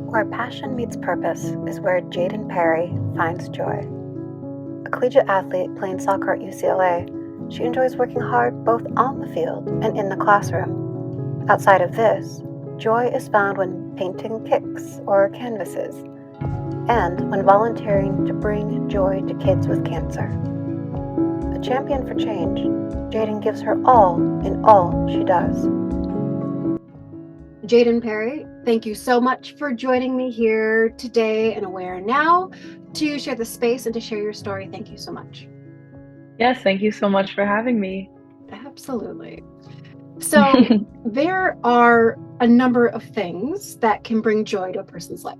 Where passion meets purpose is where Jayden Perry finds joy. A collegiate athlete playing soccer at UCLA, she enjoys working hard both on the field and in the classroom. Outside of this, joy is found when painting kicks or canvases, and when volunteering to bring joy to kids with cancer. A champion for change, Jayden gives her all in all she does. Jayden Perry, thank you so much for joining me here today in AwareNow to share the space and to share your story. Thank you so much. Yes, thank you so much for having me. Absolutely. So there are a number of things that can bring joy to a person's life.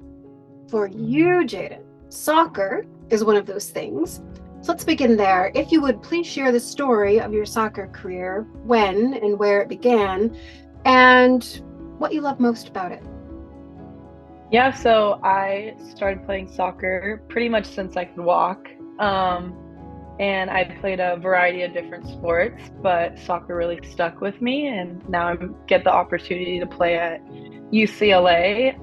For you, Jayden, soccer is one of those things. So let's begin there. If you would please share the story of your soccer career, when and where it began, and what you love most about it. Yeah, so I started playing soccer pretty much since I could walk. And I played a variety of different sports, but soccer really stuck with me. And now I get the opportunity to play at UCLA.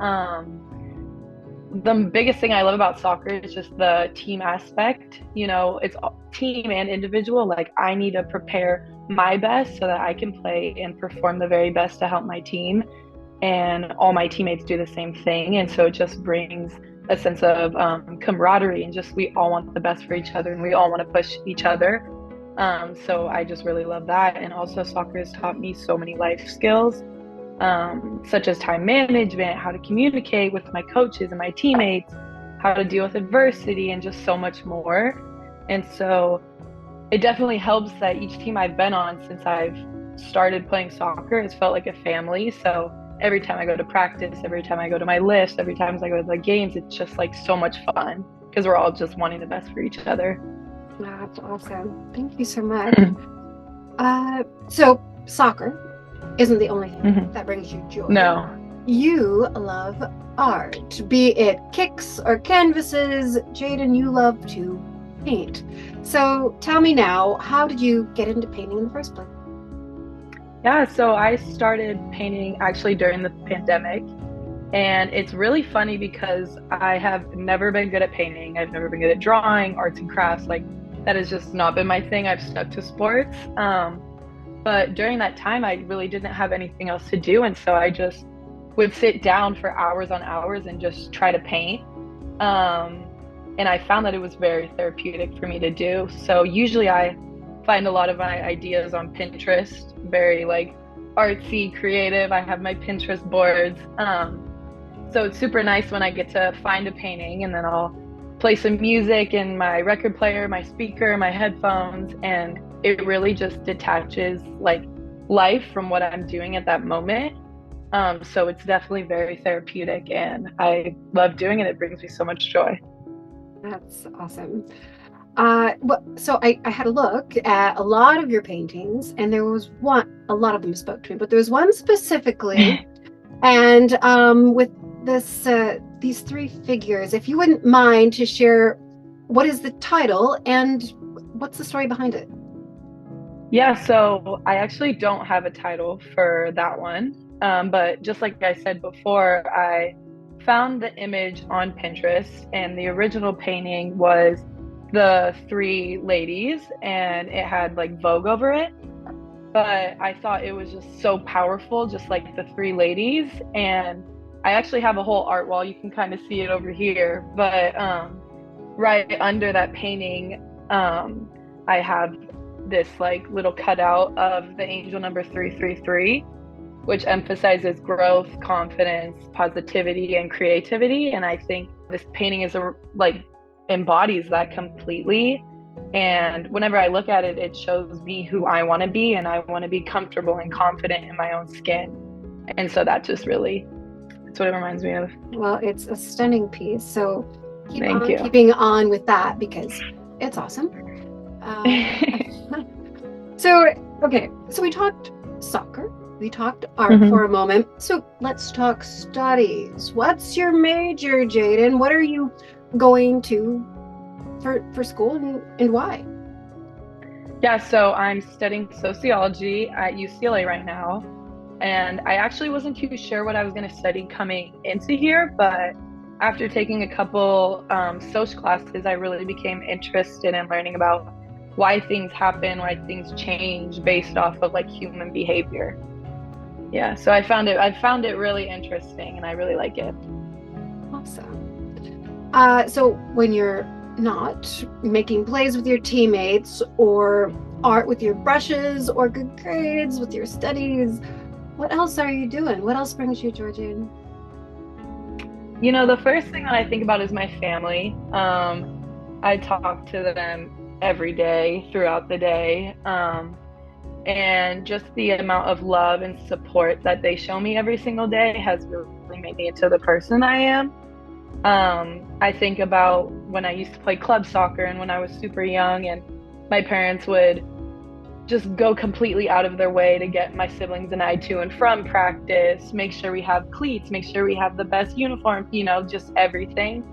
The biggest thing I love about soccer is just the team aspect. You know, it's team and individual. Like, I need to prepare my best so that I can play and perform the very best to help my team. And all my teammates do the same thing. And so it just brings a sense of camaraderie, and just we all want the best for each other and we all want to push each other. So I just really love that. And also soccer has taught me so many life skills, such as time management, how to communicate with my coaches and my teammates, how to deal with adversity, and just so much more. And so it definitely helps that each team I've been on since I've started playing soccer has felt like a family. So every time I go to practice, every time I go to my lifts, every time I go to the games, it's just like so much fun because we're all just wanting the best for each other. That's awesome. Thank you so much. So soccer isn't the only thing that brings you joy. No. You love art, be it kicks or canvases. Jayden, you love to paint. So tell me now, how did you get into painting in the first place? Yeah, so I started painting actually during the pandemic. And it's really funny because I have never been good at painting. I've never been good at drawing, arts and crafts. Like, that has just not been my thing. I've stuck to sports. But during that time, I really didn't have anything else to do. And so I just would sit down for hours on hours and just try to paint. And I found that it was very therapeutic for me to do. So usually I find a lot of my ideas on Pinterest, very like artsy, creative. I have my Pinterest boards. So it's super nice when I get to find a painting and then I'll play some music in my record player, my speaker, my headphones, and it really just detaches like life from what I'm doing at that moment. So it's definitely very therapeutic and I love doing it. It brings me so much joy. That's awesome. So I had a look at a lot of your paintings, and there was one, a lot of them spoke to me, but there was one specifically, and with this these three figures, if you wouldn't mind to share what is the title and what's the story behind it? Yeah, so I actually don't have a title for that one, but just like I said before, I found the image on Pinterest, and the original painting was the three ladies and it had like Vogue over it, but I thought it was just so powerful, just like the three ladies. And I actually have a whole art wall, you can kind of see it over here, but right under that painting, I have this like little cutout of the angel number 333, which emphasizes growth, confidence, positivity, and creativity. And I think this painting is embodies that completely. And whenever I look at it, it shows me who I want to be, and I want to be comfortable and confident in my own skin. And so that's what it reminds me of. Well, it's a stunning piece, so Thank you. keeping on with that because it's awesome. So we talked soccer, we talked art for a moment, so let's talk studies. What's your major, Jayden? What are you going to for school, and why? Yeah, so I'm studying sociology at UCLA right now. And I actually wasn't too sure what I was going to study coming into here, but after taking a couple social classes, I really became interested in learning about why things happen, why things change based off of like human behavior. Yeah, so I found it really interesting, and I really like it. Awesome. So when you're not making plays with your teammates, or art with your brushes, or good grades with your studies, what else are you doing? What else brings you joy, Jayden? You know, the first thing that I think about is my family. I talk to them every day throughout the day. And just the amount of love and support that they show me every single day has really made me into the person I am. I think about when I used to play club soccer and when I was super young, and my parents would just go completely out of their way to get my siblings and I to and from practice, make sure we have cleats, make sure we have the best uniform, you know, just everything.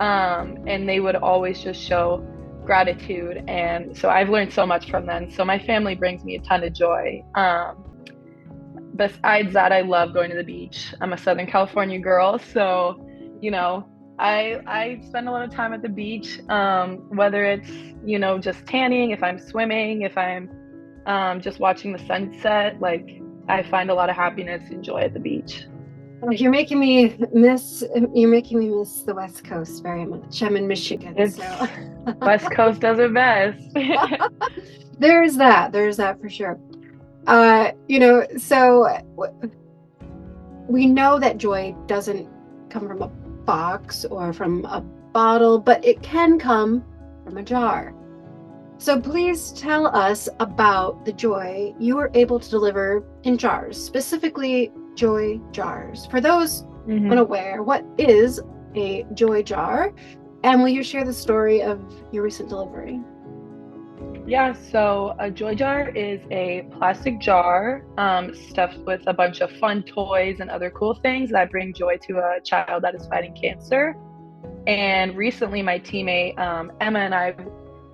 And they would always just show gratitude. And so I've learned so much from them. So my family brings me a ton of joy. Besides that, I love going to the beach. I'm a Southern California girl, so you know, I spend a lot of time at the beach, whether it's, you know, just tanning, if I'm swimming, if I'm just watching the sunset. Like, I find a lot of happiness and joy at the beach. You're making me miss the West Coast very much. I'm in Michigan, so West Coast does it best. There's that for sure. You know, so we know that joy doesn't come from a box or from a bottle, but it can come from a jar. So please tell us about the joy you were able to deliver in jars, specifically joy jars. For those unaware, what is a joy jar? And will you share the story of your recent delivery? Yeah, so a joy jar is a plastic jar stuffed with a bunch of fun toys and other cool things that bring joy to a child that is fighting cancer. And recently, my teammate Emma and I,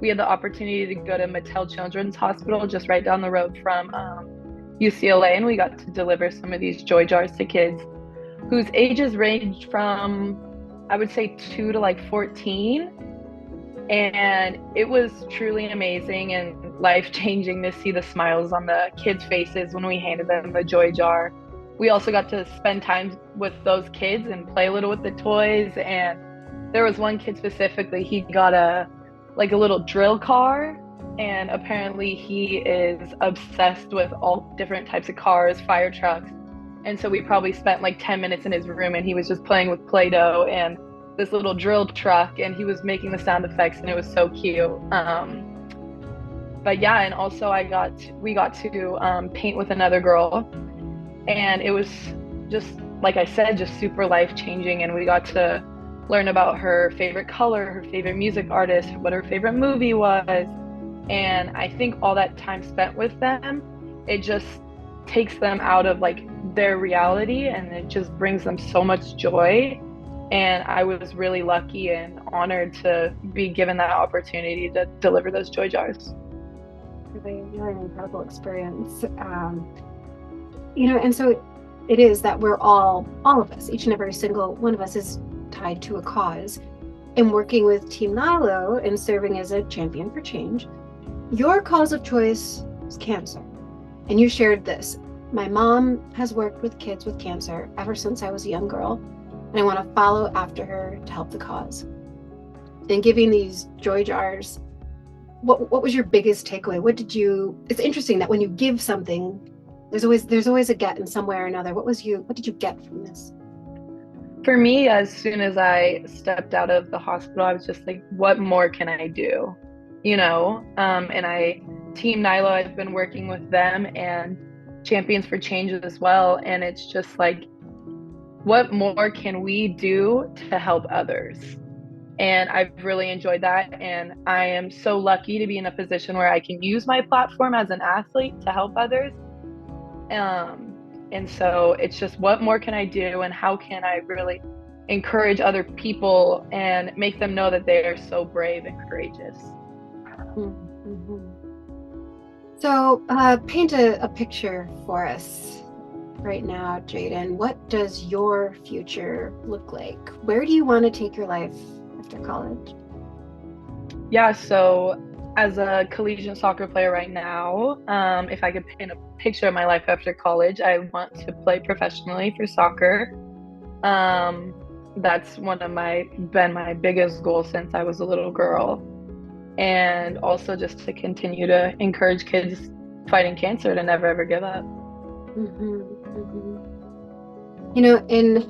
we had the opportunity to go to Mattel Children's Hospital just right down the road from UCLA, and we got to deliver some of these joy jars to kids whose ages ranged from, I would say, 2 to like 14. And it was truly amazing and life-changing to see the smiles on the kids' faces when we handed them the joy jar. We also got to spend time with those kids and play a little with the toys. And there was one kid specifically, he got a little drill car, and apparently he is obsessed with all different types of cars, fire trucks. And so we probably spent like 10 minutes in his room, and he was just playing with Play-Doh and this little drill truck, and he was making the sound effects, and it was so cute. But yeah, and also we got to paint with another girl, and it was just, like I said, just super life-changing. And we got to learn about her favorite color, her favorite music artist, what her favorite movie was. And I think all that time spent with them, it just takes them out of like their reality, and it just brings them so much joy. And I was really lucky and honored to be given that opportunity to deliver those joy jars. Really an incredible experience. You know, and so it is that we're all of us, each and every single one of us is tied to a cause. In working with Team Nilo and serving as a champion for change, your cause of choice is cancer. And you shared this. My mom has worked with kids with cancer ever since I was a young girl, and I want to follow after her to help the cause. And giving these joy jars, what was your biggest takeaway? It's interesting that when you give something, there's always a get in some way or another. What did you get from this? For me, as soon as I stepped out of the hospital, I was just like, what more can I do? You know, Team Nilo, I've been working with them and Champions for Change as well. And it's just like, what more can we do to help others? And I've really enjoyed that. And I am so lucky to be in a position where I can use my platform as an athlete to help others. And so it's just, what more can I do, and how can I really encourage other people and make them know that they are so brave and courageous? Mm-hmm. So paint a picture for us. right now, Jayden, what does your future look like? Where do you want to take your life after college? Yeah, so as a collegiate soccer player right now, if I could paint a picture of my life after college, I want to play professionally for soccer. Um, that's been my biggest goal since I was a little girl. And also just to continue to encourage kids fighting cancer to never ever give up. Mm-hmm, mm-hmm. You know, in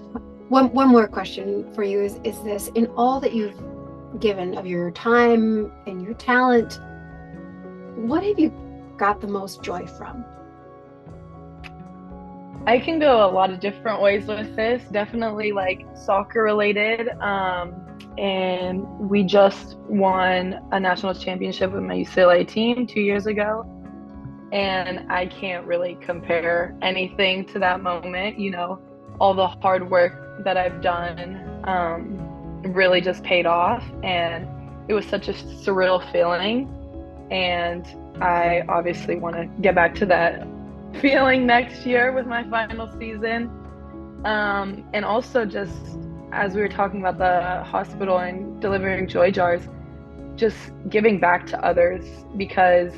one more question for you is this: in all that you've given of your time and your talent, what have you got the most joy from? I can go a lot of different ways with this. Definitely like soccer related. And we just won a national championship with my UCLA team 2 years ago. And I can't really compare anything to that moment. You know, all the hard work that I've done really just paid off. And it was such a surreal feeling. And I obviously want to get back to that feeling next year with my final season. And also, just as we were talking about the hospital and delivering joy jars, just giving back to others, because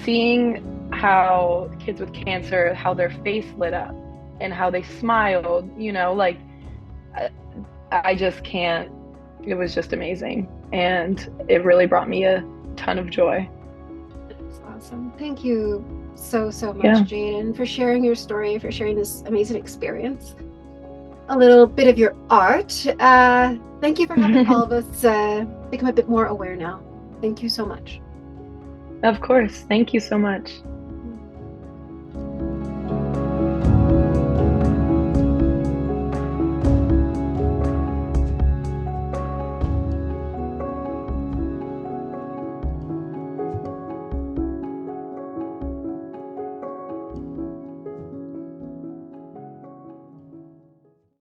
seeing how kids with cancer, how their face lit up and how they smiled, you know, like I just can't, it was just amazing. And it really brought me a ton of joy. That's awesome. Thank you so much, Yeah. Jayden, for sharing your story, for sharing this amazing experience. A little bit of your art. Thank you for having all of us become a bit more aware now. Thank you so much. Of course. Thank you so much.